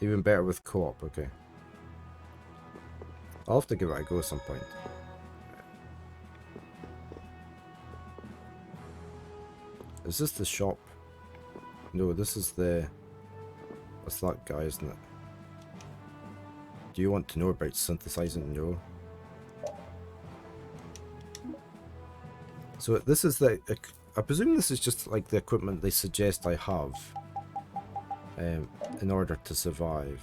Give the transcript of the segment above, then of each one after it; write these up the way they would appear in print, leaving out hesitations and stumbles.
Even better with co-op, okay. I'll have to give it a go at some point. Is this the shop? No, this is the... What's that guy, isn't it? Do you want to know about synthesizing? No. So this is the... I presume this is just like the equipment they suggest I have in order to survive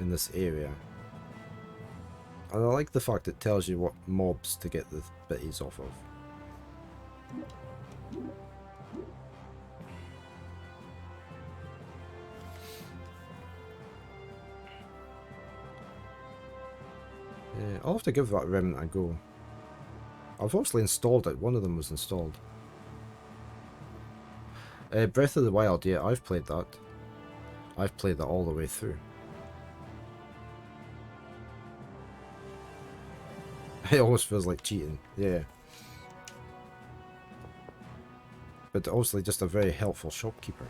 in this area. And I like the fact it tells you what mobs to get the bitties off of. I'll have to give that remnant a go. I've obviously installed it. One of them was installed. Breath of the Wild, yeah, I've played that. I've played that all the way through. It almost feels like cheating, yeah. But obviously just a very helpful shopkeeper.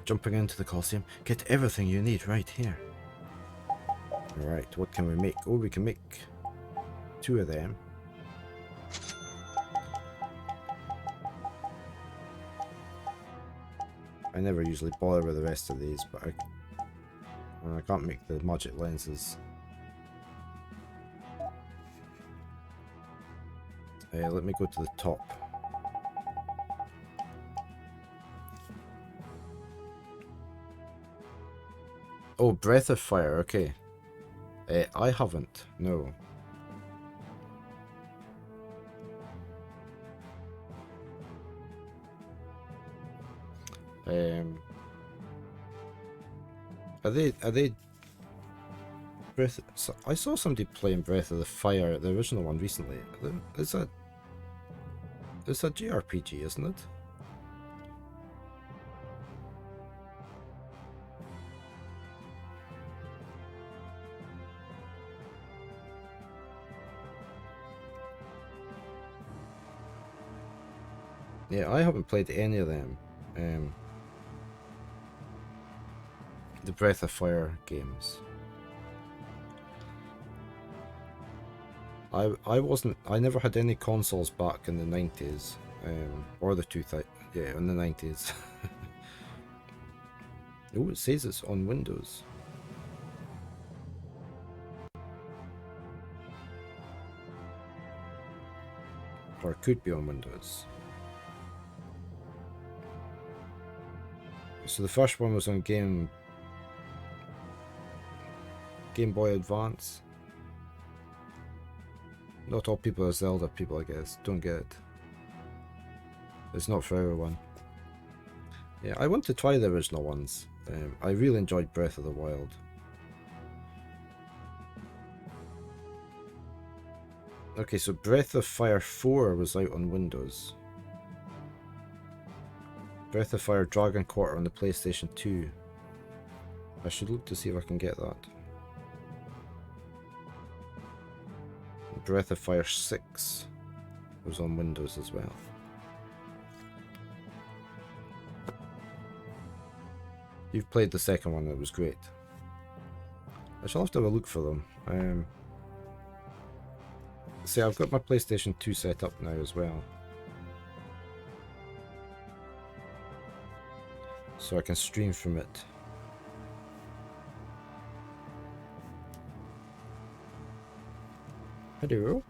Jumping into the Colosseum, get everything you need right here. Alright, what can we make? Oh, we can make 2 of them. I never usually bother with the rest of these, but I can't make the magic lenses. Let me go to the top. Oh, Breath of Fire, okay. I haven't, no. Are they Breath? So I saw somebody playing Breath of the Fire, the original one, recently. It's a JRPG, isn't it? Yeah, I haven't played any of them. The Breath of Fire games. I never had any consoles back in the 90s, or the 2000s, yeah, in the 90s. Oh, it says it's on Windows. Or it could be on Windows. So the first one was on Game Boy Advance. Not all people are Zelda people, I guess. Don't get it. It's not for everyone. Yeah, I want to try the original ones. I really enjoyed Breath of the Wild. Okay, so Breath of Fire 4 was out on Windows. Breath of Fire Dragon Quarter on the PlayStation 2. I should look to see if I can get that. Breath of Fire 6 was on Windows as well. You've played the second one, it was great. I shall have to have a look for them. See, I've got my PlayStation 2 set up now as well. So I can stream from it. Hello?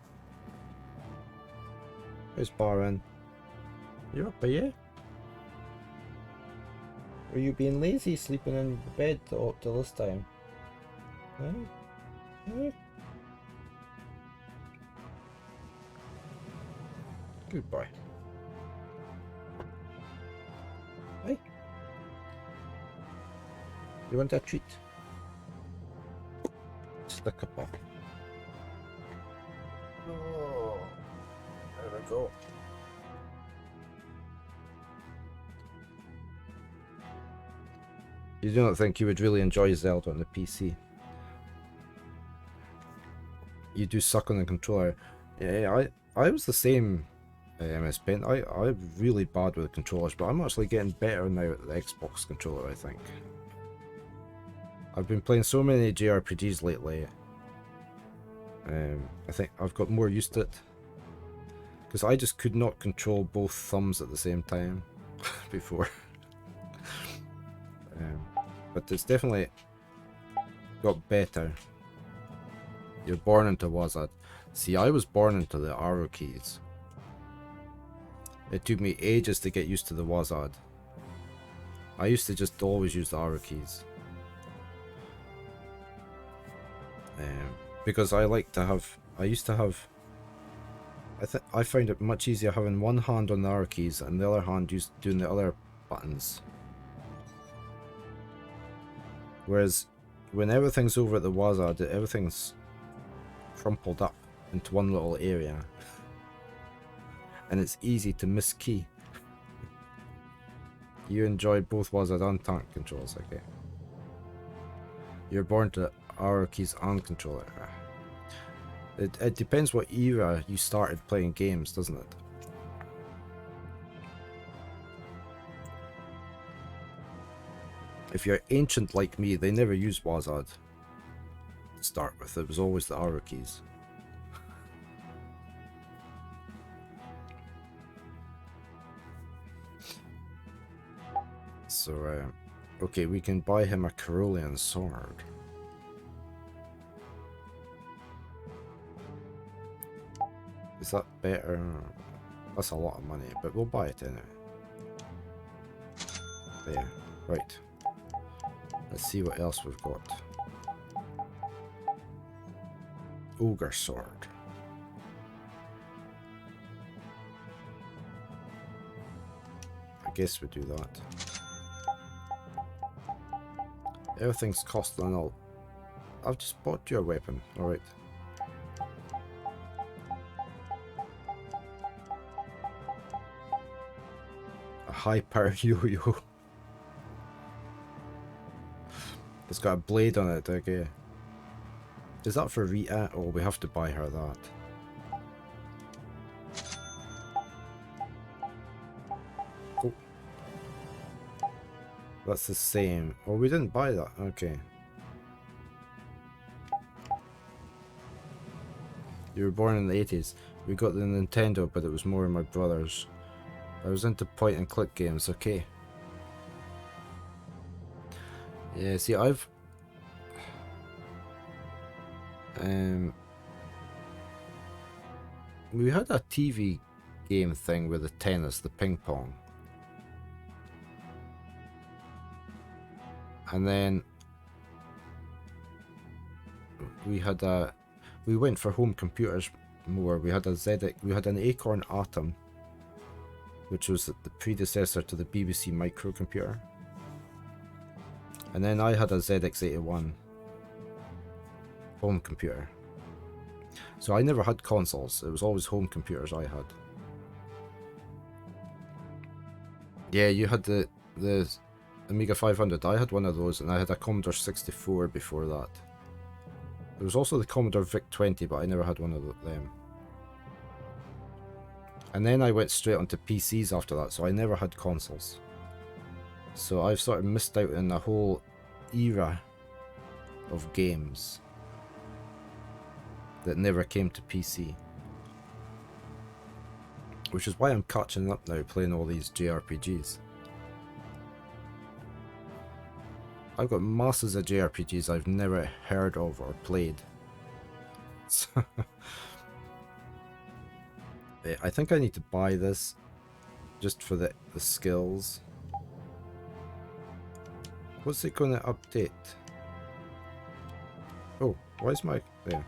Where's Baron? You up here? Are you being lazy sleeping in the bed till this time? Huh? Huh? Good boy. Hey. You want a treat? Stick a pop. Oh, there we go. You do not think you would really enjoy Zelda on the PC? You do suck on the controller. Yeah, I was the same MS Paint. I'm really bad with the controllers, but I'm actually getting better now at the Xbox controller, I think. I've been playing so many JRPGs lately. I think I've got more used to it. Because I just could not control both thumbs at the same time before. But it's definitely got better. You're born into WASD. See, I was born into the arrow keys. It took me ages to get used to the WASD. I used to just always use the arrow keys. Because I like to have... I used to have... I find it much easier having one hand on the arrow keys and the other hand doing the other buttons. Whereas when everything's over at the WASD, everything's crumpled up into one little area. And it's easy to miskey. You enjoy both WASD and tank controls, okay. You're born to arrow keys and controller. It depends what era you started playing games, doesn't it? If you're ancient like me, they never used WASD to start with. It was always the arrow keys. So, okay, we can buy him a Carolean sword. Is that better? That's a lot of money, but we'll buy it anyway. There, right. Let's see what else we've got. Ogre sword. I guess we do that. Everything's costing all. I've just bought you a weapon, alright. A high power yo-yo. It's got a blade on it, okay. Is that for Rita? Oh, we have to buy her that. Oh. That's the same. Oh, we didn't buy that. Okay. You were born in the 80s. We got the Nintendo, but it was more my brother's. I was into point and click games, okay. Yeah, see, I've... we had a TV game thing with the tennis, the ping pong. And then we had a... We went for home computers more. We had a ZX... We had an Acorn Atom, which was the predecessor to the BBC microcomputer. And then I had a ZX81 home computer. So I never had consoles. It was always home computers I had. Yeah, you had the Amiga 500. I had one of those, and I had a Commodore 64 before that. There was also the Commodore VIC-20, but I never had one of them. And then I went straight onto PCs after that, so I never had consoles. So I've sort of missed out in a whole era of games that never came to PC. Which is why I'm catching up now, playing all these JRPGs. I've got masses of JRPGs I've never heard of or played. I think I need to buy this just for the skills. What's it going to update? Oh, why is my... There.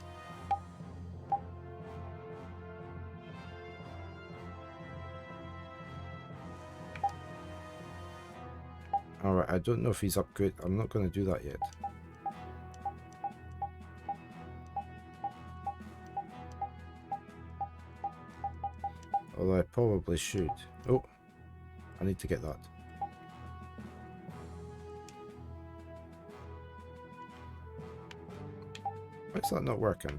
Alright, I don't know if he's upgraded. I'm not going to do that yet. Although I probably should. Oh, I need to get that. Why is that not working?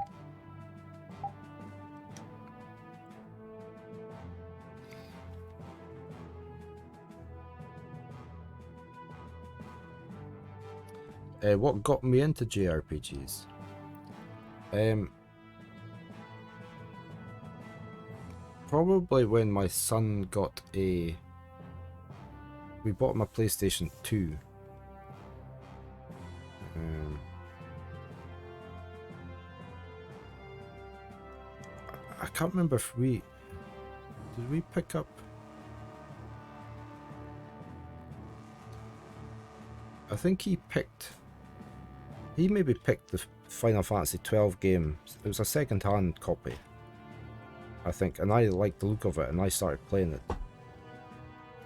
What got me into JRPGs? Probably when my son got we bought him a PlayStation 2. I can't remember if did we pick up? I think he maybe picked the Final Fantasy 12 game. It was a second-hand copy, I think, and I liked the look of it, and I started playing it.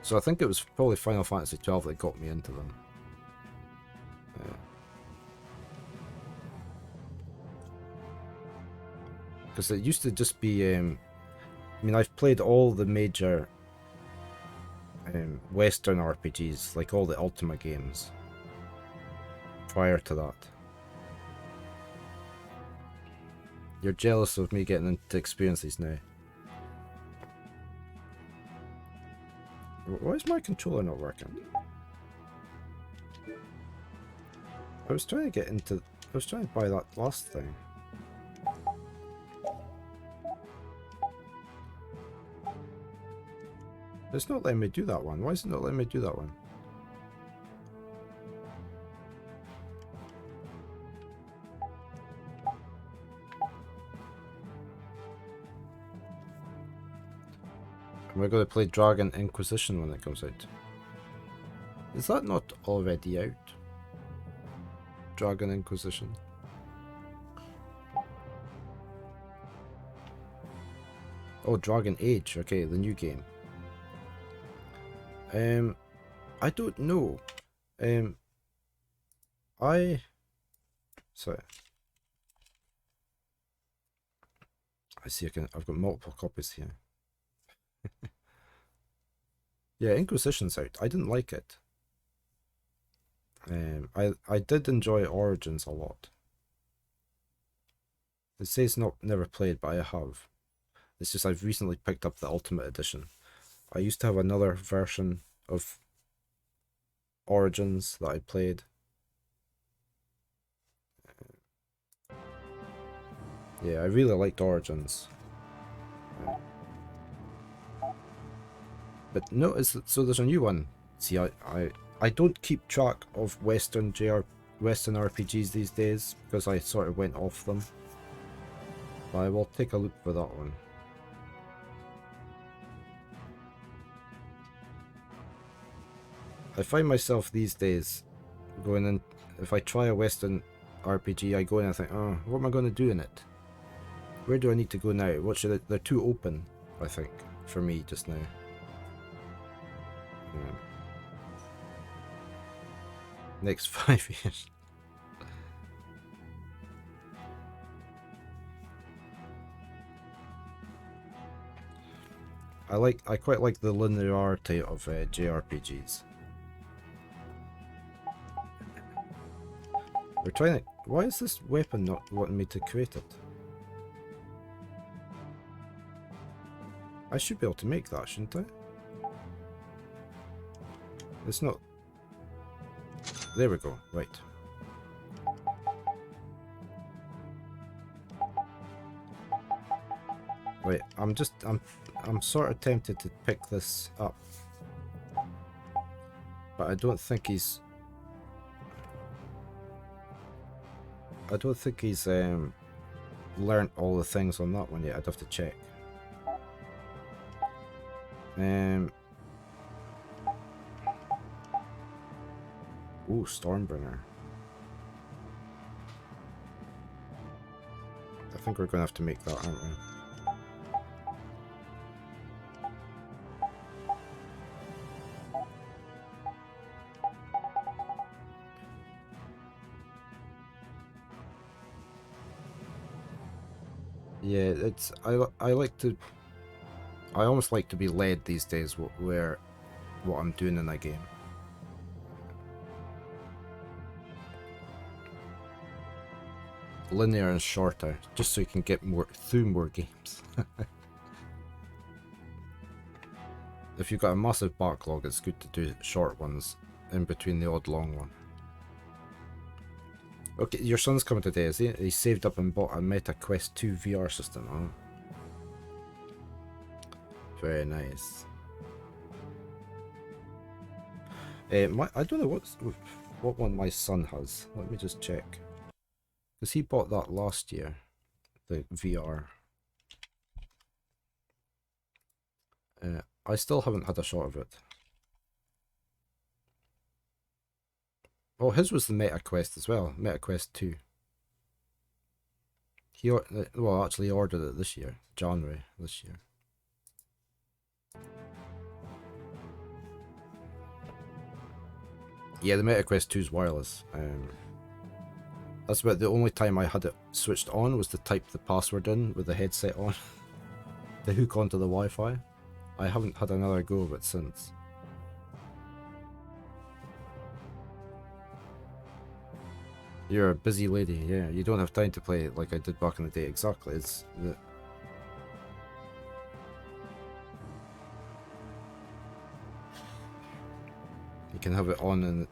So I think it was probably Final Fantasy 12 that got me into them. Because it used to just be, I mean, I've played all the major Western RPGs, like all the Ultima games, prior to that. You're jealous of me getting to experience these now. Why is my controller not working? I was trying to buy that last thing. It's not letting me do that one. Why is it not letting me do that one? We're going to play Dragon Inquisition when it comes out. Is that not already out? Dragon Inquisition. Oh, Dragon Age. Okay, the new game. I don't know. Sorry. I see. I've got multiple copies here. Yeah, Inquisition's out. I didn't like it. I did enjoy Origins a lot. It says never played, but I have. It's just I've recently picked up the Ultimate Edition. I used to have another version of Origins that I played. Yeah, I really liked Origins. But notice that, so there's a new one. See, I don't keep track of Western RPGs these days because I sort of went off them. But I will take a look for that one. I find myself these days going in, if I try a Western RPG, I go in and think, oh, what am I going to do in it? Where do I need to go now? They're too open, I think, for me just now. Yeah. Next 5 years. I quite like the linearity of JRPGs. We're trying to... Why is this weapon not wanting me to create it? I should be able to make that, shouldn't I? It's not... There we go, right. Right, I'm sort of tempted to pick this up. But I don't think he's learnt all the things on that one yet. I'd have to check. Ooh, Stormbringer. I think we're gonna have to make that, aren't we? Yeah, it's I almost like to be led these days what I'm doing in that game. Linear and shorter, just so you can get through more games. If you've got a massive backlog, it's good to do short ones in between the odd long one. Okay, your son's coming today, is he? He saved up and bought a Meta Quest 2 VR system. Oh. Very nice. I don't know what one my son has. Let me just check. Because he bought that last year, the VR. I still haven't had a shot of it. Oh, his was the Meta Quest as well, Meta Quest 2. He well, actually ordered it this year, January this year. Yeah, the Meta Quest 2 is wireless. That's about the only time I had it switched on was to type the password in with the headset on. To hook onto the Wi-Fi. I haven't had another go of it since. You're a busy lady, yeah. You don't have time to play it like I did back in the day. Exactly. It's the... He can have it on in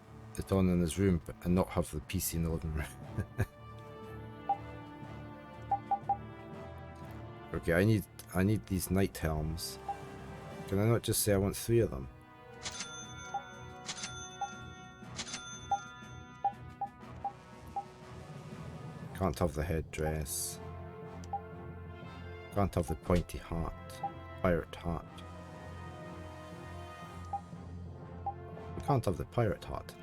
his room and not have the PC in the living room. Okay, I need these night helms. Can I not just say I want 3 of them? Can't have the headdress. Can't have the pointy hat. Pirate hat. We can't have the pirate hat.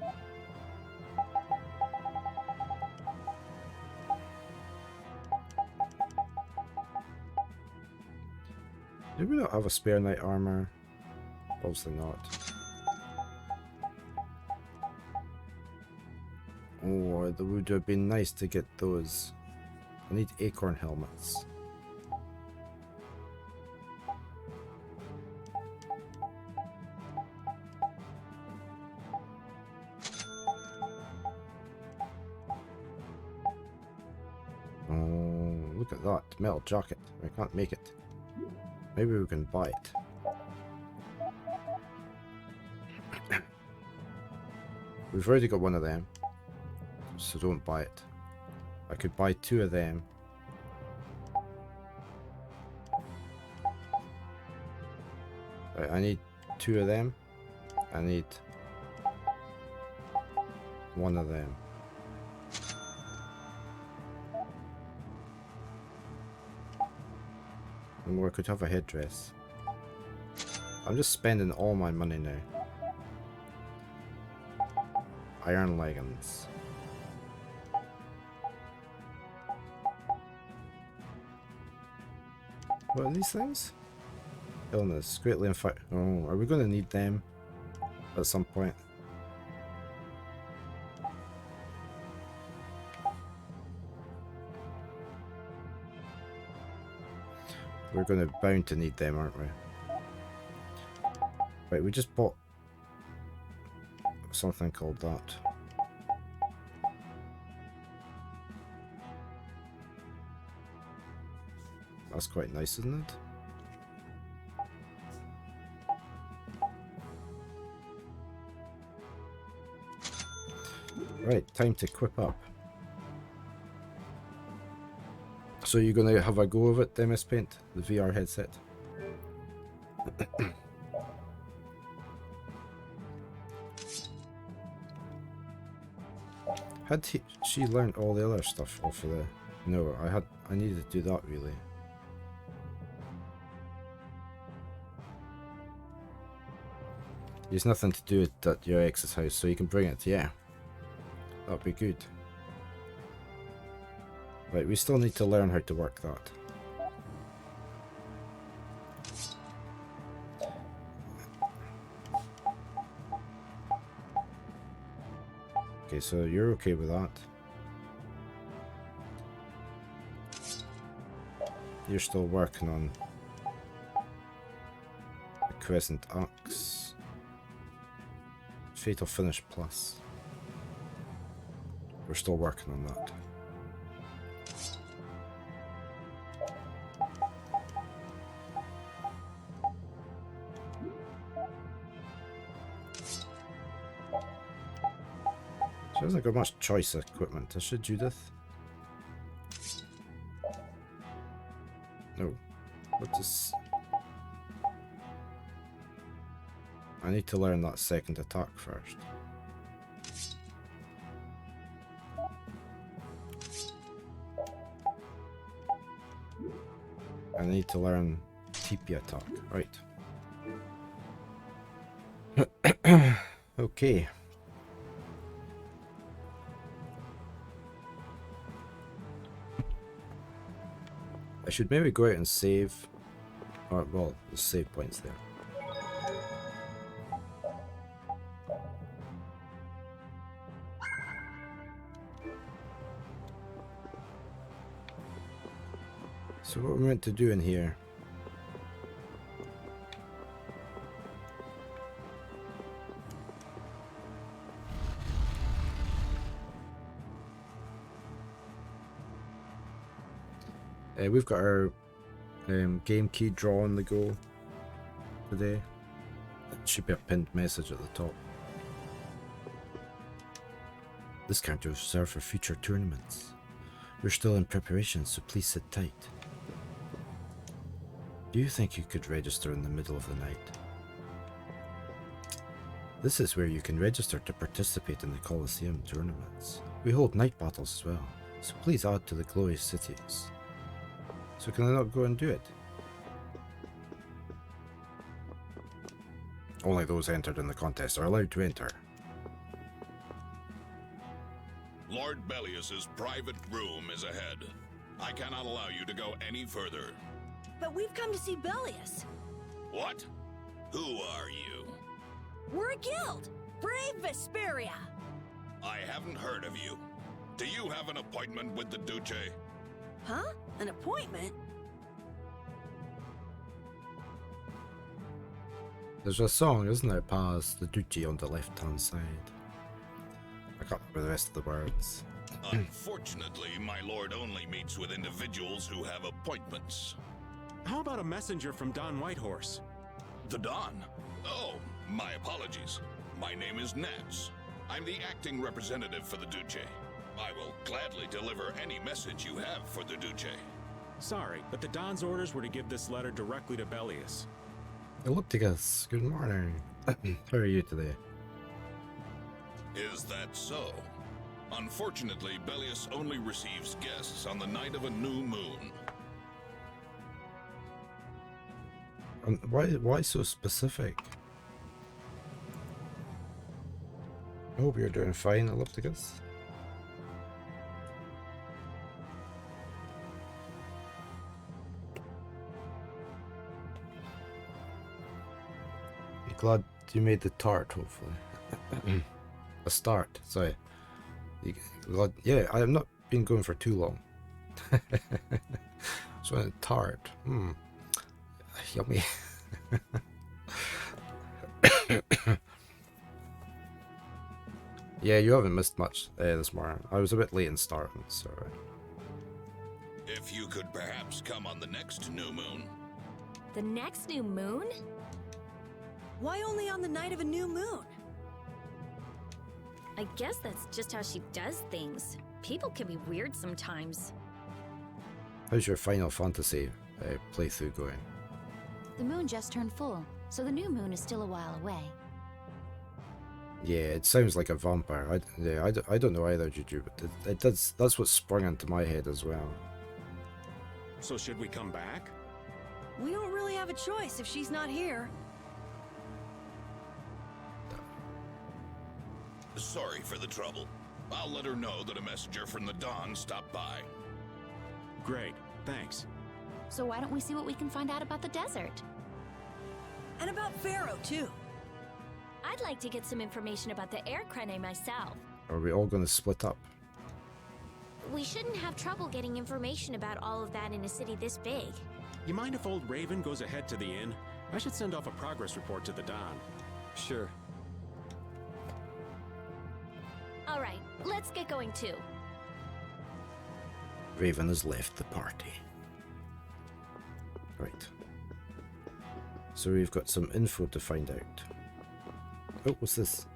Do we not have a spare knight armor? Obviously not. Oh, it would have been nice to get those. I need acorn helmets. Oh, look at that. Metal jacket. I can't make it. Maybe we can buy it. We've already got one of them, so don't buy it. I could buy 2 of them. Right, I need 2 of them. I need 1 of them. And we could have a headdress. I'm just spending all my money now. Iron leggings. What are these things? Illness. Greatly infect. Oh, are we going to need them at some point? We're going to bound to need them, aren't we? Right, we just bought something called that. That's quite nice, isn't it? Right, time to equip up. So you're going to have a go of it, MS Paint? The VR headset? Had she learned all the other stuff off of the... No, I needed to do that really. There's nothing to do at your ex's house, so you can bring it, yeah. That'd be good. Right, we still need to learn how to work that. Okay, so you're okay with that. You're still working on the Crescent Axe. Fatal Finish Plus. We're still working on that. Hasn't got much choice equipment, has she, Judith? No. What is... I need to learn that second attack first. I need to learn TP attack. Right. Okay. I should maybe go out and save. Or, well, the save points there. So what we're meant to do in here? We've got our game key draw on the go today. It should be a pinned message at the top. This counter is reserved for future tournaments. We're still in preparation, so please sit tight. Do you think you could register in the middle of the night? This is where you can register to participate in the Colosseum tournaments. We hold night battles as well, so please add to the Glowy Cities. So can I not go and do it? Only those entered in the contest are allowed to enter. Lord Bellius's private room is ahead. I cannot allow you to go any further. But we've come to see Bellius. What? Who are you? We're a guild. Brave Vesperia. I haven't heard of you. Do you have an appointment with the Duce? Huh? An appointment? There's a song, isn't there, past the Duchy on the left-hand side? I can't remember the rest of the words. Unfortunately, my lord only meets with individuals who have appointments. How about a messenger from Don Whitehorse? The Don? Oh, my apologies. My name is Nats. I'm the acting representative for the Duce. I will gladly deliver any message you have for the Duce. Sorry, but the Don's orders were to give this letter directly to Bellius. Ellipticus, good morning. How are you today? Is that so? Unfortunately, Bellius only receives guests on the night of a new moon. Why so specific? I hope you're doing fine, Ellipticus. Glad you made the tart, hopefully. A start, sorry. Glad, yeah, I have not been going for too long. So a tart. Yummy. Yeah, you haven't missed much this morning. I was a bit late in starting, so... If you could perhaps come on the next new moon. The next new moon? Why only on the night of a new moon? I guess that's just how she does things. People can be weird sometimes. How's your Final Fantasy playthrough going? The moon just turned full, so the new moon is still a while away. Yeah, it sounds like a vampire. I don't know either, Juju, but it does. That's what sprung into my head as well. So should we come back? We don't really have a choice if she's not here. Sorry for the trouble. I'll let her know that a messenger from the Dawn stopped by. Great, thanks. So why don't we see what we can find out about the desert? And about Pharaoh, too. I'd like to get some information about the air crane myself. Are we all going to split up? We shouldn't have trouble getting information about all of that in a city this big. You mind if old Raven goes ahead to the inn? I should send off a progress report to the Don. Sure. All right, let's get going too. Raven has left the party. Right. So we've got some info to find out. Oh, what's this?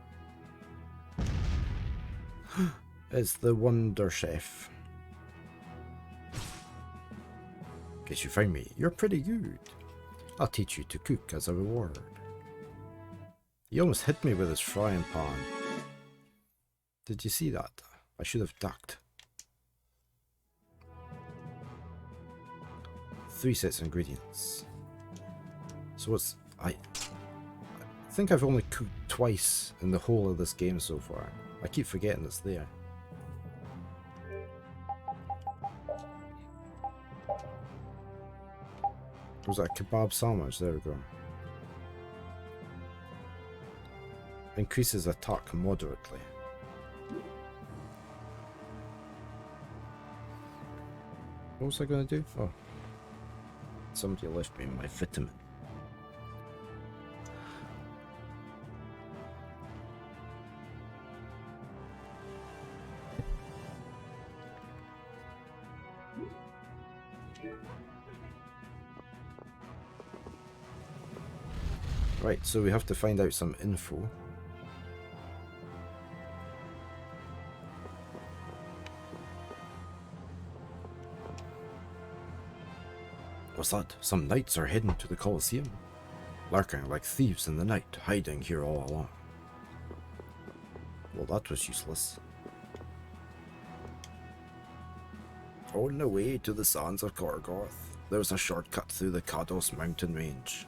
It's the Wonder Chef. Guess you found me. You're pretty good. I'll teach you to cook as a reward. He almost hit me with his frying pan. Did you see that? I should have ducked. 3 sets of ingredients. So what's... I think I've only cooked twice in the whole of this game so far. I keep forgetting it's there. Was that a kebab sandwich? There we go. Increases attack moderately. What was I going to do? Oh. Somebody left me my vitamin. Right, so we have to find out some info. What's that? Some knights are heading to the Colosseum. Lurking like thieves in the night, hiding here all along. Well, that was useless. On the way to the sands of Gorgoth, there's a shortcut through the Kados mountain range.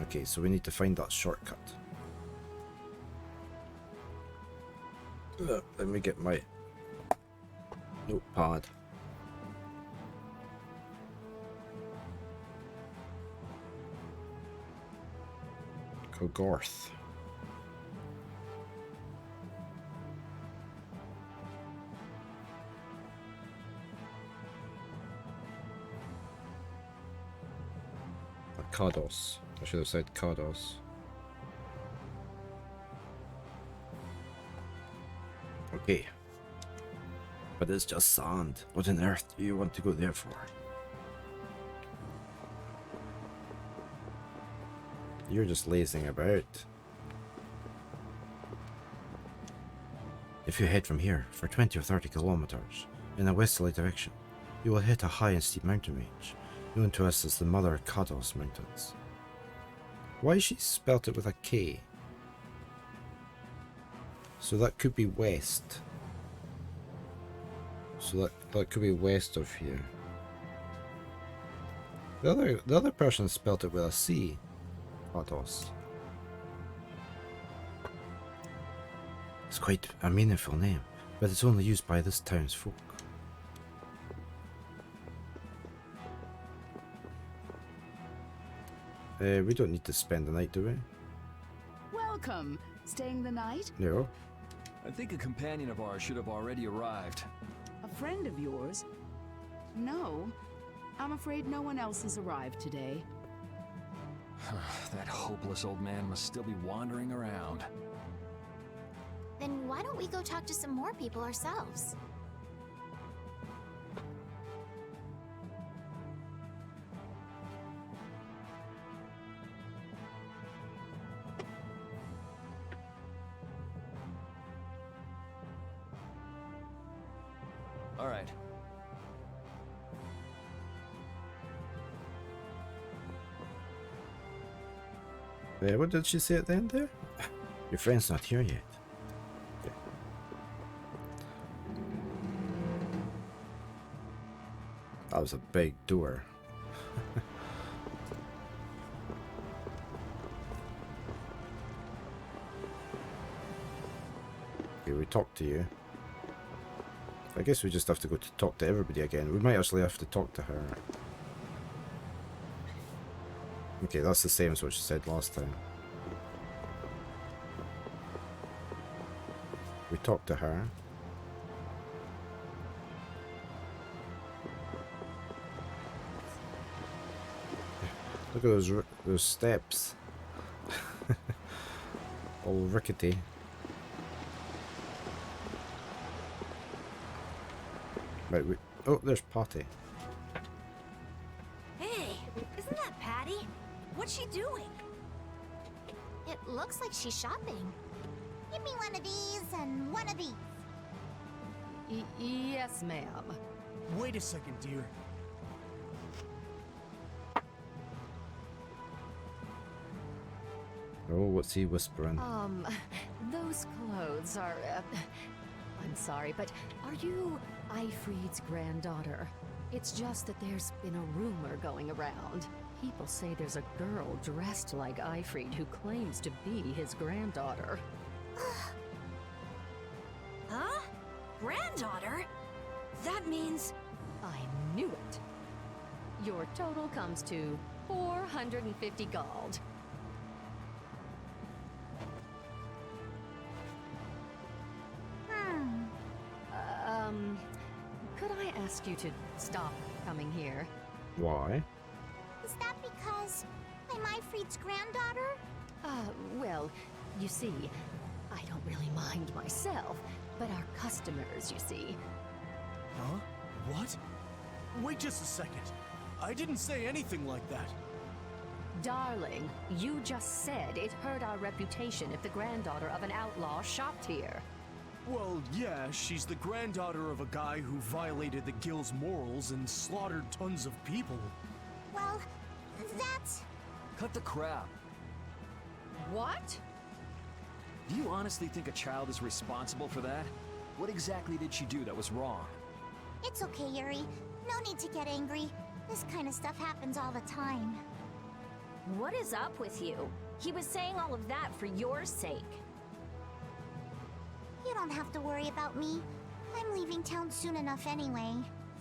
Okay, so we need to find that shortcut. Let me get my notepad. Kogorth. Kados. I should have said Kados. Okay. But it's just sand. What on earth do you want to go there for? You're just lazing about. If you head from here for 20 or 30 kilometers in a westerly direction, you will hit a high and steep mountain range, known to us as the Mother Kados Mountains. Why she spelt it with a K? So that could be west. So that could be west of here. The other person spelt it with a C. Kados. It's quite a meaningful name, but it's only used by this town's folk. We don't need to spend the night, do we? Welcome. Staying the night? No. I think a companion of ours should have already arrived. A friend of yours? No. I'm afraid no one else has arrived today. That hopeless old man must still be wandering around. Then why don't we go talk to some more people ourselves? All right. What did she say at the end there? Your friend's not here yet. Okay. That was a big door. Okay, we talked to you. I guess we just have to go to talk to everybody again. We might actually have to talk to her. Okay, that's the same as what she said last time. We talked to her. Look at those steps. All rickety. Right, oh, there's Patty. Hey, isn't that Patty? What's she doing? It looks like she's shopping. Give me one of these and one of these. Yes, ma'am. Wait a second, dear. Oh, what's he whispering? Those clothes are, I'm sorry, but are you Ifried's granddaughter? It's just that there's been a rumor going around. People say there's a girl dressed like Ifried who claims to be his granddaughter. Huh? Granddaughter? That means... I knew it. Your total comes to 450 gold. Could I ask you to stop coming here? Why? Is that because I'm Ifried's granddaughter? Well, you see, I don't really mind myself, but our customers, you see. Huh? What? Wait just a second. I didn't say anything like that. Darling, you just said it hurt our reputation if the granddaughter of an outlaw shopped here. Well, yeah, she's the granddaughter of a guy who violated the guild's morals and slaughtered tons of people. Well, that's... Cut the crap. What? Do you honestly think a child is responsible for that? What exactly did she do that was wrong? It's okay, Yuri. No need to get angry. This kind of stuff happens all the time. What is up with you? He was saying all of that for your sake. You don't have to worry about me. I'm leaving town soon enough anyway.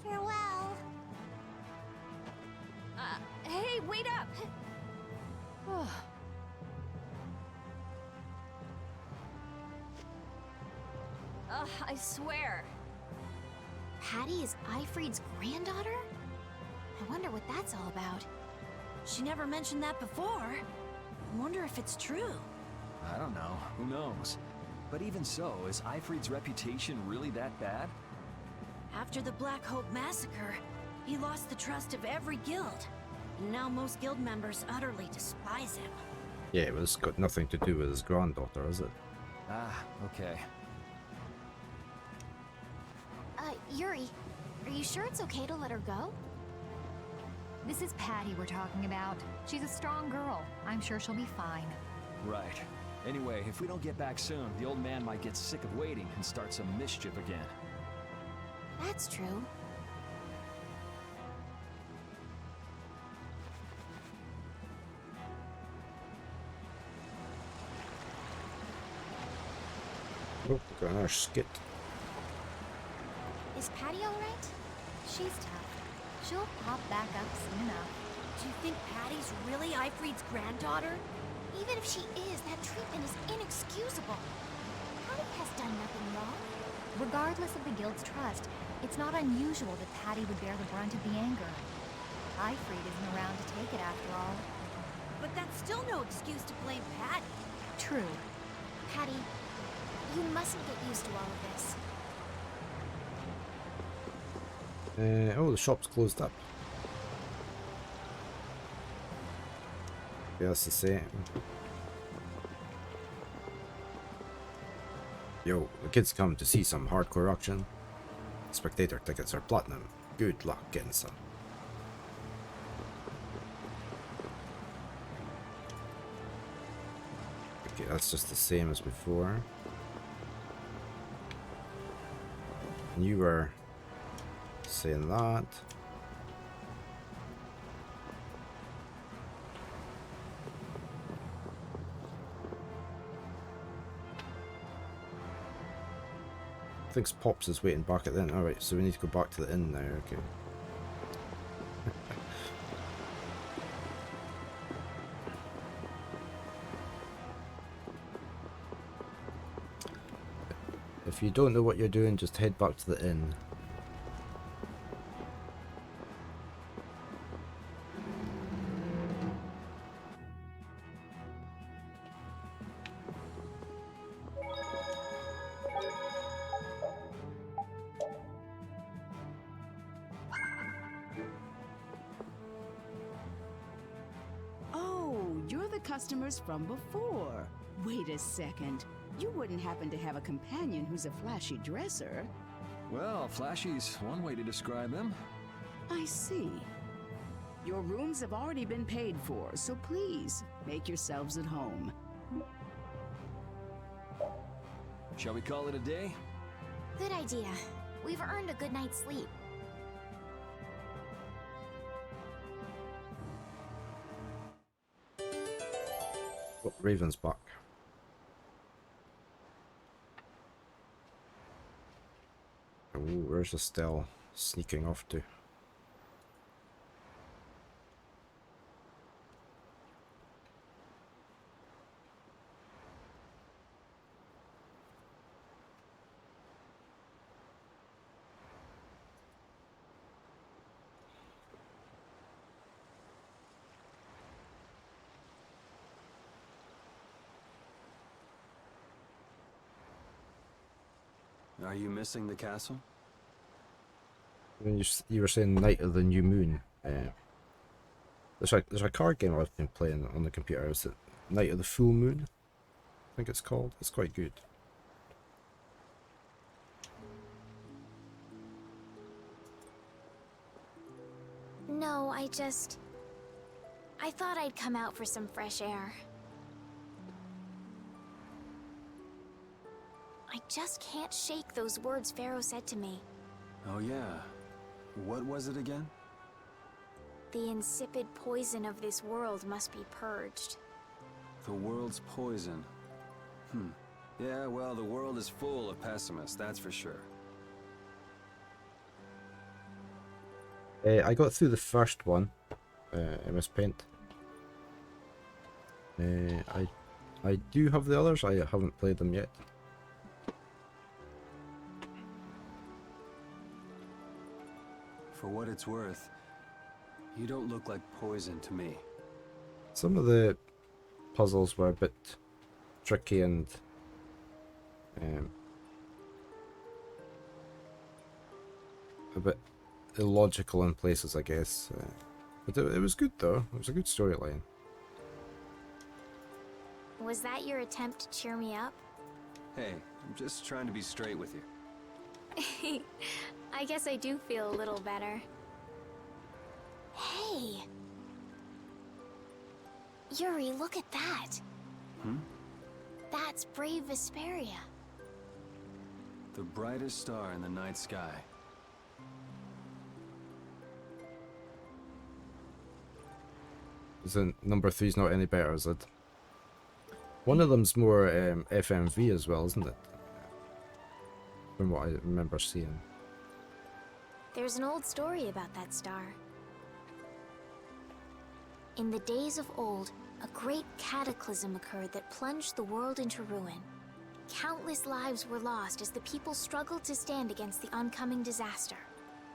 Farewell. Hey, wait up! I swear. Patty is Ifried's granddaughter? I wonder what that's all about. She never mentioned that before. I wonder if it's true. I don't know. Who knows? But even so, is Ifried's reputation really that bad? After the Black Hope massacre, he lost the trust of every guild. And now most guild members utterly despise him. Yeah, it was got nothing to do with his granddaughter, is it? Ah, okay. Yuri, are you sure it's okay to let her go? This is Patty we're talking about. She's a strong girl. I'm sure she'll be fine. Right. Anyway, if we don't get back soon, the old man might get sick of waiting and start some mischief again. That's true. Oh, got another skit. Is Patty alright? She's tough. She'll pop back up soon enough. Do you think Patty's really Ifried's granddaughter? Even if she is, that treatment is inexcusable. Patty has done nothing wrong. Regardless of the guild's trust, it's not unusual that Patty would bear the brunt of the anger. Ifried isn't around to take it after all. But that's still no excuse to blame Patty. True. Patty, you mustn't get used to all of this. Oh, the shop's closed up. Yeah, that's the same. Yo, the kids come to see some hardcore action. Spectator tickets are platinum. Good luck getting some. Okay, that's just the same as before. And you were saying that. I think Pops is waiting back at the inn. Alright, so we need to go back to the inn now, okay. If you don't know what you're doing, just head back to the inn. Customers from before. Wait a second. You wouldn't happen to have a companion who's a flashy dresser? Well, flashy's one way to describe him. I see. Your rooms have already been paid for, so please, make yourselves at home. Shall we call it a day? Good idea. We've earned a good night's sleep. Oh, Raven's back. Oh, where's Estelle sneaking off to? Are you missing the castle? When you were saying Night of the New Moon, there's a card game I've been playing on the computer. Is it Night of the Full Moon? I think it's called. It's quite good. No, I thought I'd come out for some fresh air. I just can't shake those words Pharaoh said to me. Oh yeah. What was it again? The insipid poison of this world must be purged. The world's poison. Yeah, well, the world is full of pessimists, that's for sure. I got through the first one, MS Paint. I do have the others. I haven't played them yet. For what it's worth, you don't look like poison to me. Some of the puzzles were a bit tricky and a bit illogical in places, I guess. But it was good though. It was a good storyline. Was that your attempt to cheer me up? Hey, I'm just trying to be straight with you. I guess I do feel a little better. Hey! Yuri, look at that! That's brave Vesperia. The brightest star in the night sky. Isn't number 3's not any better, is it? One of them's more FMV as well, isn't it? From what I remember seeing. There's an old story about that star. In the days of old, a great cataclysm occurred that plunged the world into ruin. Countless lives were lost as the people struggled to stand against the oncoming disaster.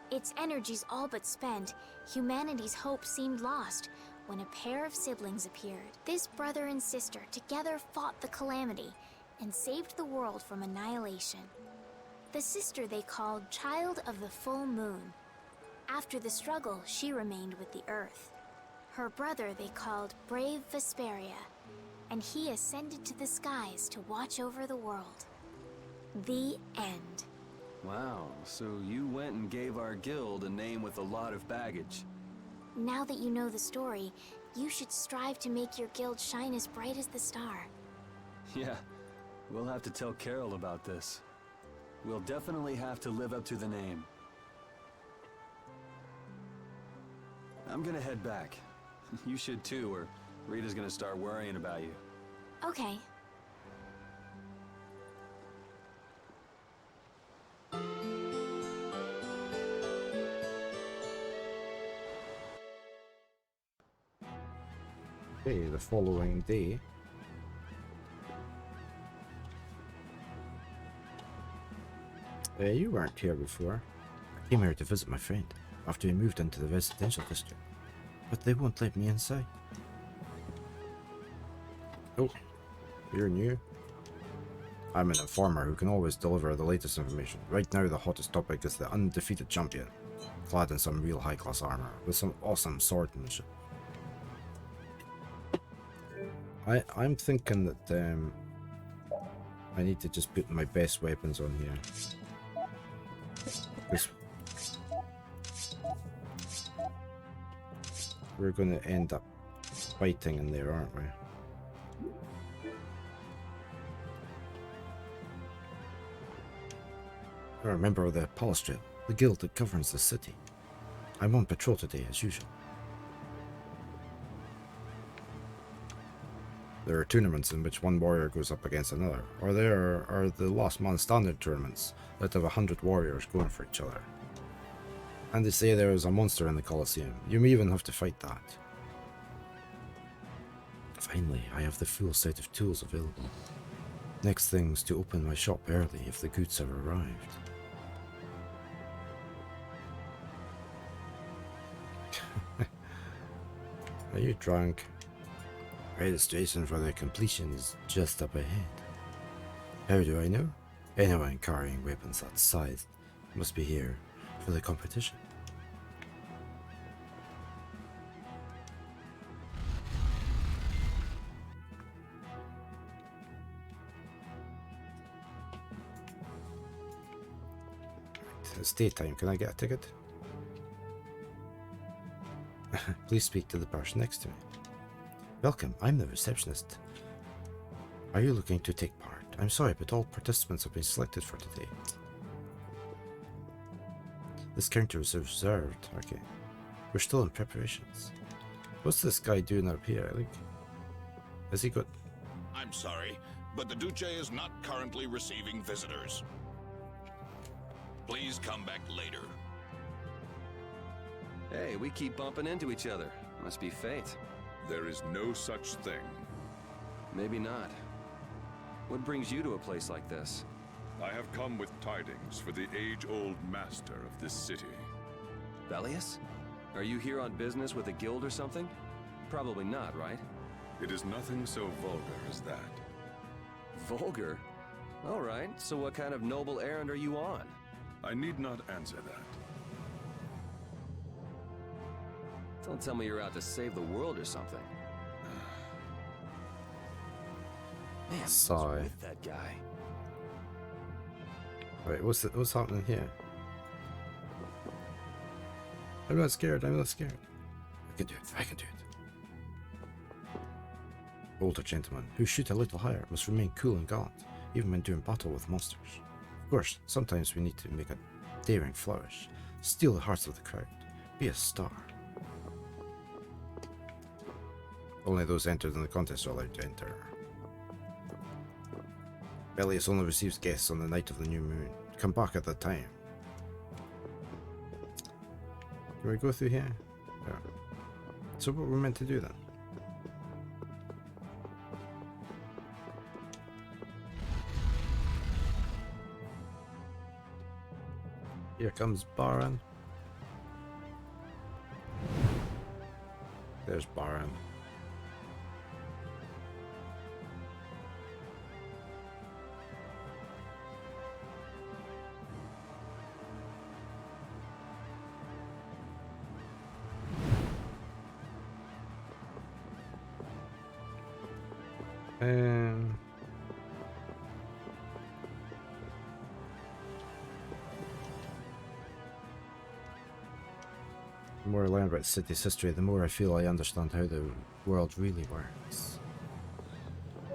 Its energies all but spent, humanity's hope seemed lost when a pair of siblings appeared. This brother and sister together fought the calamity and saved the world from annihilation. The sister they called Child of the Full Moon. After the struggle, she remained with the Earth. Her brother they called Brave Vesperia, and he ascended to the skies to watch over the world. The end. Wow, so you went and gave our guild a name with a lot of baggage. Now that you know the story, you should strive to make your guild shine as bright as the star. Yeah, we'll have to tell Carol about this. We'll definitely have to live up to the name. I'm gonna head back. You should too, or Rita's gonna start worrying about you. Okay. Okay, the following day. You weren't here before. I came here to visit my friend after he moved into the residential district, but they won't let me inside. Oh, you're new? I'm an informer who can always deliver the latest information. Right now the hottest topic is the undefeated champion, clad in some real high-class armor, with some awesome swordmanship. I'm thinking that I need to just put my best weapons on here. Because we're going to end up fighting in there, aren't we? You're a member of the Palastrate, the guild that governs the city. I'm on patrol today, as usual. There are tournaments in which one warrior goes up against another, or there are the Lost Man Standard tournaments that have 100 warriors going for each other. And they say there is a monster in the Colosseum. You may even have to fight that. Finally, I have the full set of tools available. Next thing's to open my shop early if the goods have arrived. Are you drunk? Registration for the completion is just up ahead. How do I know? Anyone carrying weapons that size must be here for the competition. It's daytime. Can I get a ticket? Please speak to the person next to me. Welcome, I'm the receptionist. Are you looking to take part? I'm sorry, but all participants have been selected for today. This counter is reserved. Okay. We're still in preparations. What's this guy doing up here? Like, has he got... I'm sorry, but the Duce is not currently receiving visitors. Please come back later. Hey, we keep bumping into each other. Must be fate. There is no such thing. Maybe not. What brings you to a place like this? I have come with tidings for the age-old master of this city. Belius? Are you here on business with a guild or something? Probably not, right? It is nothing so vulgar as that. Vulgar? All right, so what kind of noble errand are you on? I need not answer that. Don't tell me you're out to save the world or something. Man, sorry. what's with that guy? Wait, what's happening here? I'm not scared. I'm not scared. I can do it. I can do it. Older gentlemen who shoot a little higher must remain cool and gallant, even when doing battle with monsters. Of course, sometimes we need to make a daring flourish, steal the hearts of the crowd, be a star. Only those entered in the contest are allowed to enter. Belius only receives guests on the night of the new moon. Come back at that time. Can we go through here? Yeah. So what we're meant to do then? Here comes Baron. There's Baron. The more I learn about the city's history, the more I feel I understand how the world really works.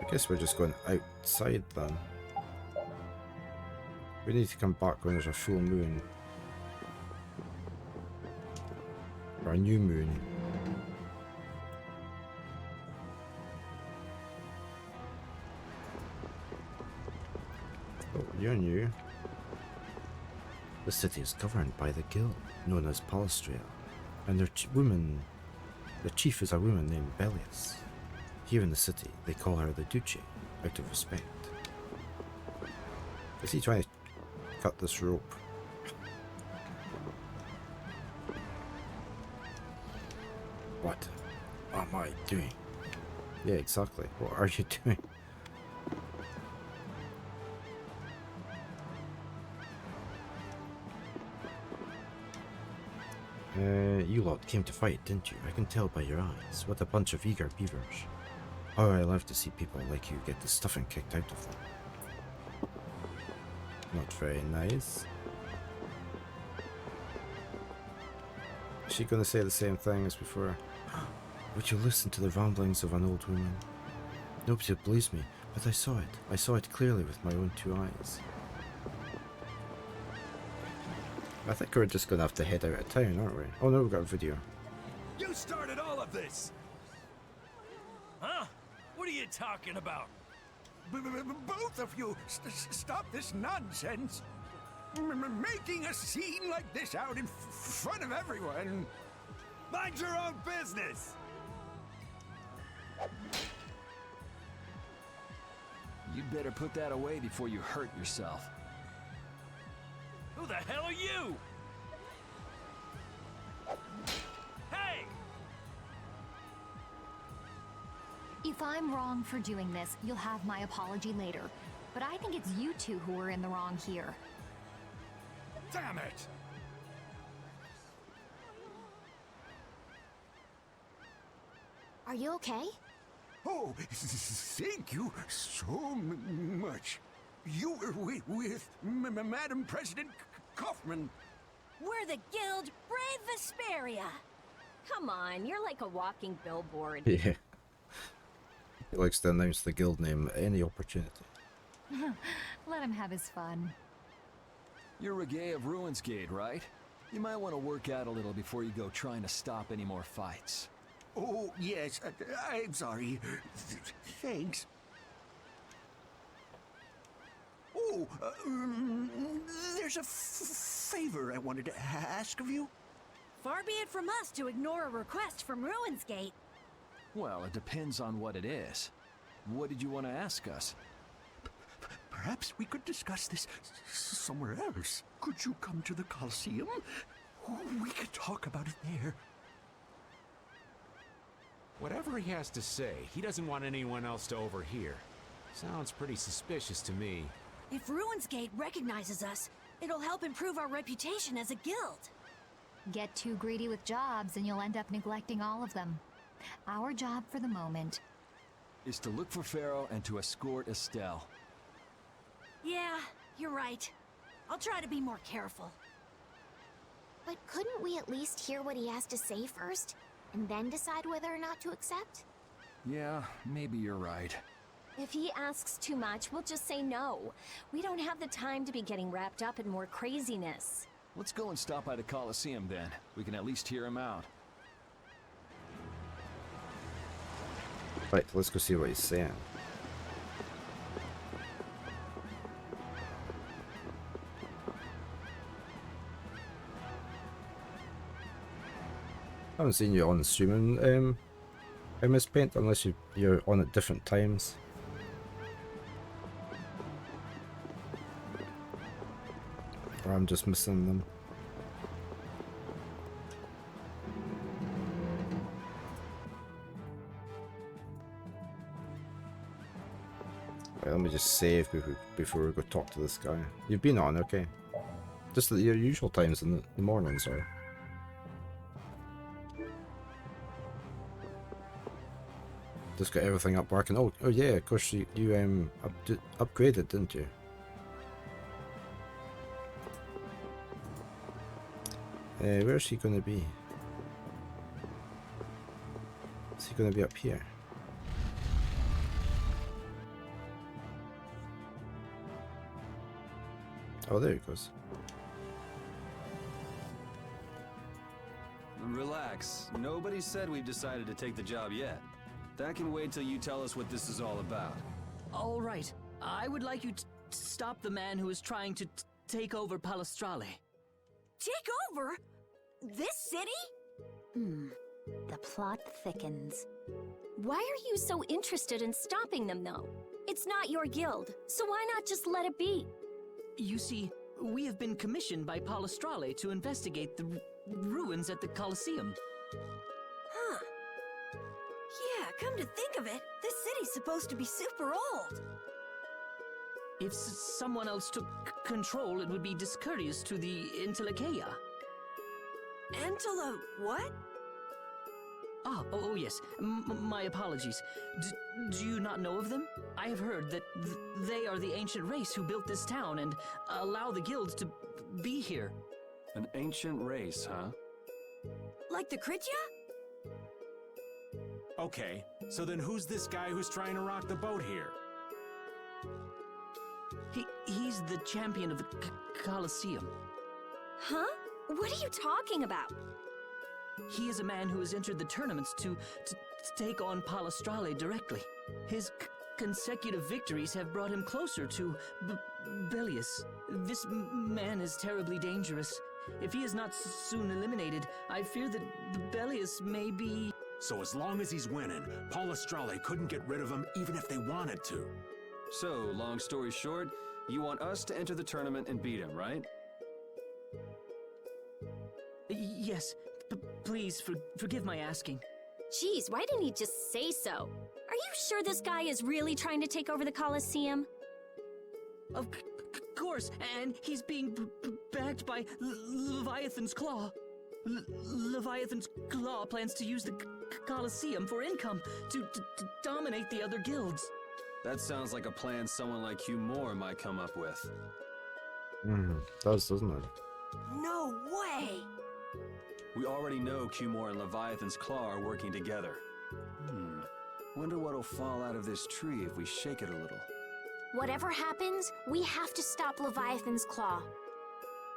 I guess we're just going outside then. We need to come back when there's a full moon. Or a new moon. Oh, you're new. The city is governed by the guild, known as Palastrate, and their the chief is a woman named Belius. Here in the city, they call her the Duce, out of respect. Is he trying to cut this rope? What am I doing? Yeah, exactly. What are you doing? You lot came to fight, didn't you? I can tell by your eyes. What a bunch of eager beavers. How I love to see people like you get the stuffing kicked out of them. Not very nice. Is she gonna say the same thing as before? Would you listen to the ramblings of an old woman? Nobody believes me, but I saw it. I saw it clearly with my own 2 eyes. I think we're just gonna have to head out of town, aren't we? Oh no, we've got a video. You started all of this! Huh? What are you talking about? Both of you, stop this nonsense! Making a scene like this out in front of everyone! Mind your own business! You'd better put that away before you hurt yourself. Who the hell are you? Hey! If I'm wrong for doing this, you'll have my apology later. But I think it's you two who are in the wrong here. Damn it! Are you okay? Oh, thank you so much. You were with Madam President Kaufman. We're the guild Brave Vesperia. Come on, you're like a walking billboard. Yeah. He likes to announce the guild name at any opportunity. Let him have his fun. You're Reggae of Ruinsgate, right? You might want to work out a little before you go trying to stop any more fights. Oh, yes, I'm sorry. Thanks. Oh, there's a favor I wanted to ask of you. Far be it from us to ignore a request from Ruinsgate. Well, it depends on what it is. What did you want to ask us? Perhaps we could discuss this somewhere else. Could you come to the Coliseum? We could talk about it there. Whatever he has to say, he doesn't want anyone else to overhear. Sounds pretty suspicious to me. If Ruinsgate recognizes us, it'll help improve our reputation as a guild. Get too greedy with jobs and you'll end up neglecting all of them. Our job for the moment is to look for Pharaoh and to escort Estelle. Yeah, you're right. I'll try to be more careful. But couldn't we at least hear what he has to say first, and then decide whether or not to accept? Yeah, maybe you're right. If he asks too much, we'll just say no. We don't have the time to be getting wrapped up in more craziness. Let's go and stop by the Coliseum then. We can at least hear him out. Right, let's go see what he's saying. I haven't seen you on streaming, MS Paint, unless you're on at different times. Or I'm just missing them. Right, let me just save before we go talk to this guy. You've been on, okay. Just at your usual times in the mornings, or? Just got everything up working. Oh yeah, of course you upgraded, didn't you? Where's he gonna be? Is he gonna be up here? Oh, there he goes. Relax. Nobody said we've decided to take the job yet. That can wait till you tell us what this is all about. All right. I would like you to stop the man who is trying to take over Palestrale. Take over? This city? The plot thickens. Why are you so interested in stopping them, though? It's not your guild, so why not just let it be? You see, we have been commissioned by Palestrale to investigate the ruins at the Coliseum. Huh. Yeah, come to think of it, this city's supposed to be super old. If someone else took control, it would be discourteous to the Intelekeia. Antelo... what? Oh yes. My apologies. Do you not know of them? I have heard that they are the ancient race who built this town and allow the guilds to be here. An ancient race, huh? Like the Kritya? Okay, so then who's this guy who's trying to rock the boat here? He's the champion of the Colosseum. Huh? What are you talking about? He is a man who has entered the tournaments to take on Palestrale directly. His consecutive victories have brought him closer to Belius. This man is terribly dangerous. If he is not soon eliminated, I fear that Belius may be... So as long as he's winning, Palestrale couldn't get rid of him even if they wanted to. So, long story short, you want us to enter the tournament and beat him, right? Yes, please forgive my asking. Jeez, why didn't he just say so? Are you sure this guy is really trying to take over the Colosseum? Of course, and he's being backed by Leviathan's Claw. Leviathan's Claw plans to use the Colosseum for income to dominate the other guilds. That sounds like a plan someone like Hugh Moore might come up with. Does, doesn't it? No way! We already know Q Moore and Leviathan's Claw are working together. Wonder what'll fall out of this tree if we shake it a little. Whatever happens, we have to stop Leviathan's Claw.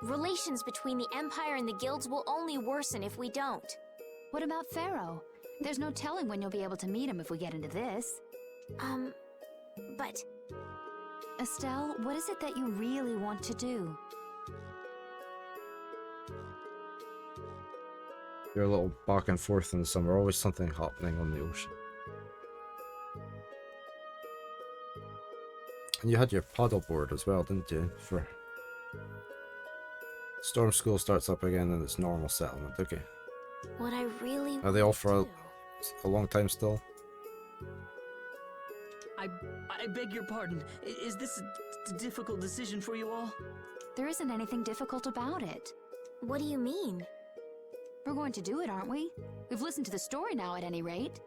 Relations between the Empire and the guilds will only worsen if we don't. What about Pharaoh? There's no telling when you'll be able to meet him if we get into this. But... Estelle, what is it that you really want to do? You're a little back and forth in the summer, always something happening on the ocean. And you had your paddleboard as well, didn't you? For Storm School starts up again and it's normal settlement, okay. What I really Are they all for a long time still? I beg your pardon. Is this a difficult decision for you all? There isn't anything difficult about it. What do you mean? We're going to do it, aren't we? We've listened to the story now, at any rate.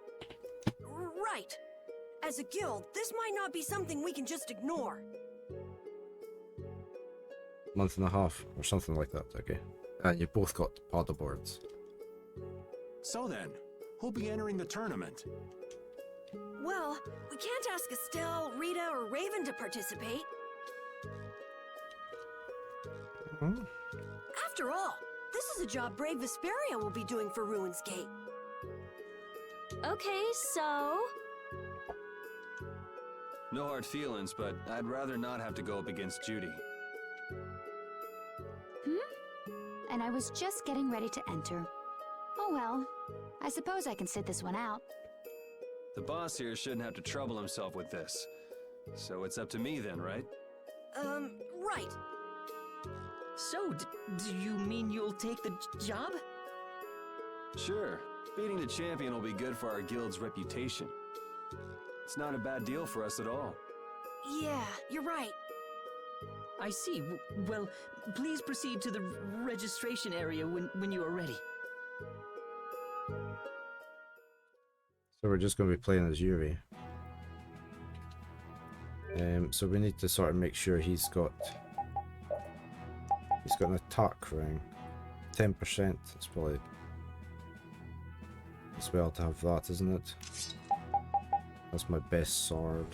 Right. As a guild, this might not be something we can just ignore. Month and a half or something like that, okay. And you both got paddleboards. So then, who'll be entering the tournament? Well, we can't ask Estelle, Rita, or Raven to participate. After all, this is a job brave Vesperia will be doing for Ruin's Gate. Okay, so... No hard feelings, but I'd rather not have to go up against Judy. And I was just getting ready to enter. Oh well, I suppose I can sit this one out. The boss here shouldn't have to trouble himself with this. So it's up to me then, right? Right. So, do you mean you'll take the job? Sure. Beating the champion will be good for our guild's reputation. It's not a bad deal for us at all. Yeah, you're right. I see. Well, please proceed to the registration area when you are ready. So we're just going to be playing as Yuri. So we need to sort of make sure he's got an attack ring. 10%. It's probably as well to have that, isn't it? That's my best sword.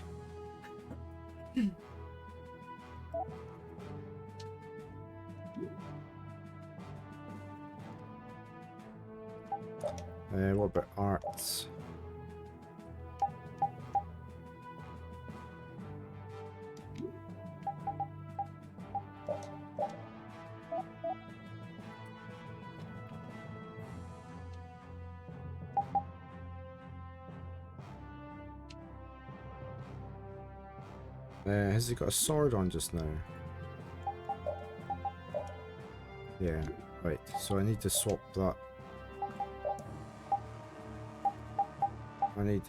What about arts? Has he got a sword on just now? Yeah, right. So I need to swap that. I need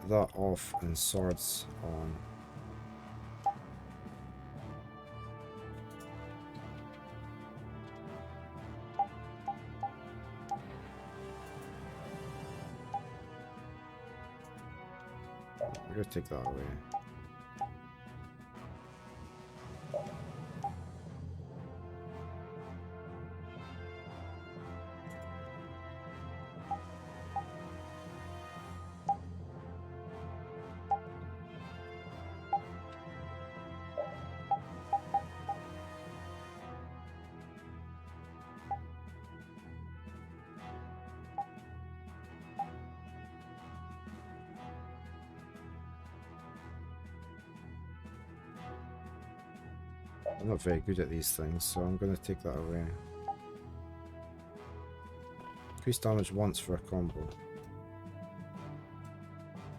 that off and swords on. We're gonna take that away. I'm not very good at these things, so I'm going to take that away. Increase damage once for a combo.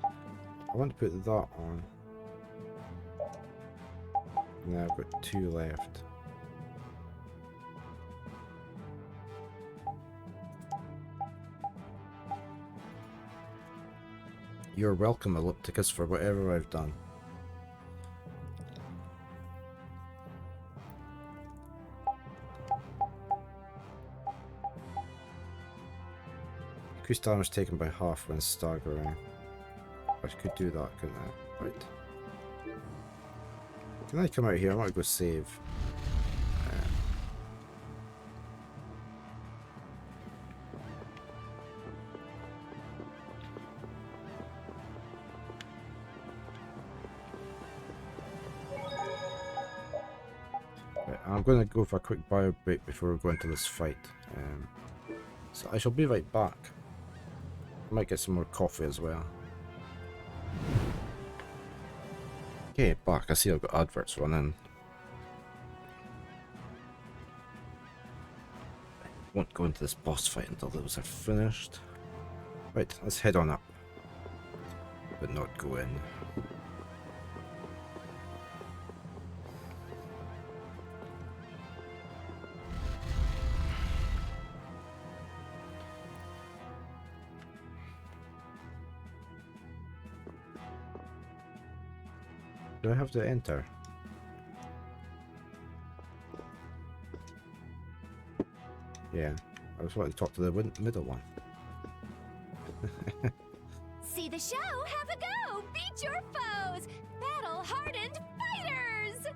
I want to put that on. Now I've got 2 left. You're welcome, Ellipticus, for whatever I've done. Increase damage taken by half when staggering. I could do that, couldn't I? Right. Can I come out here? I want to go save. I'm going to go for a quick bio break before we go into this fight. So I shall be right back. I might get some more coffee as well. Okay, back. I see I've got adverts running. I won't go into this boss fight until those are finished. Right, let's head on up. But not go in. Do I have to enter? Yeah, I was wanting to talk to the middle one. See the show, have a go! Beat your foes! Battle-hardened fighters!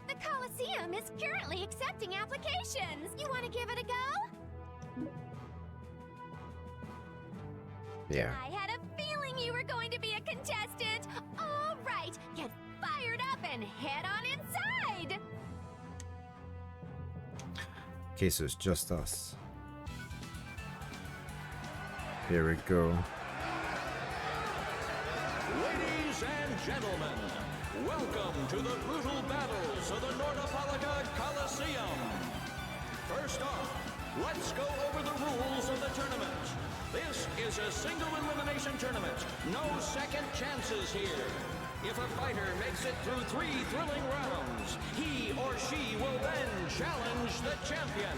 The Coliseum is currently accepting applications. You want to give it a go? Yeah. I had a feeling you were going to be a contestant. All right, get fired up and head on inside. Okay, so it's just us. Here we go. Ladies and gentlemen, welcome to the brutal battles of the Nordopolica Coliseum. First off, let's go over the rules of the tournament. This is a single elimination tournament. No second chances here. If a fighter makes it through 3 thrilling rounds, he or she will then challenge the champion.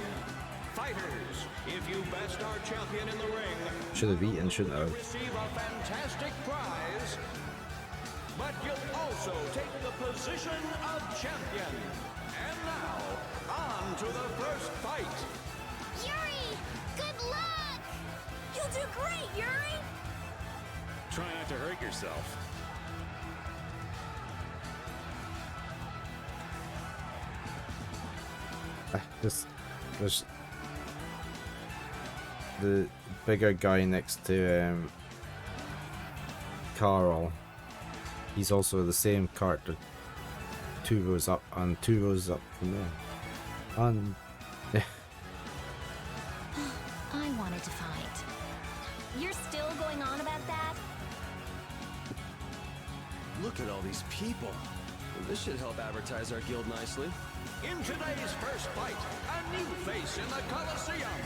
Fighters, if you best our champion in the ring, should have eaten, shouldn't I? receive a fantastic prize. But you'll also take the position of champion. And now, on to the first fight. Yuri, good luck! You'll do great, Yuri! Try not to hurt yourself. There's the bigger guy next to Carl. He's also the same character 2 rows up and 2 rows up from there. And I wanted to fight. You're still going on about that? Look at all these people. This should help advertise our guild nicely. In today's first fight, a new face in the Coliseum.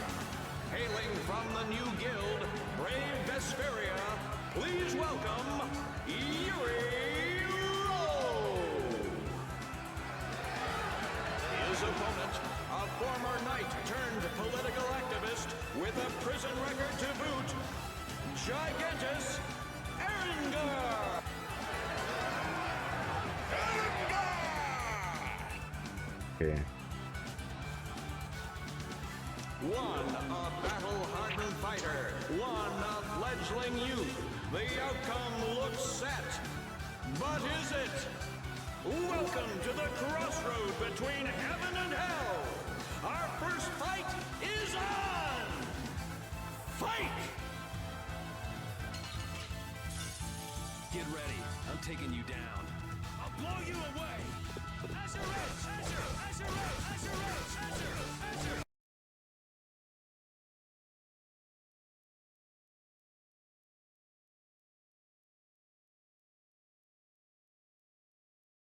Hailing from the new guild, Brave Vesperia, please welcome Yuri Lowe. His opponent, a former knight turned political activist with a prison record to boot, Gigantus Eringer. okay. One, a battle-hardened fighter. One, a fledgling youth. The outcome looks set. But is it? Welcome to the crossroad between heaven and hell. Our first fight is on! Fight! Get ready. I'm taking you down. I'll blow you away! Azure Edge! Azure! Azure Edge! Azure Edge! Azure! Azure!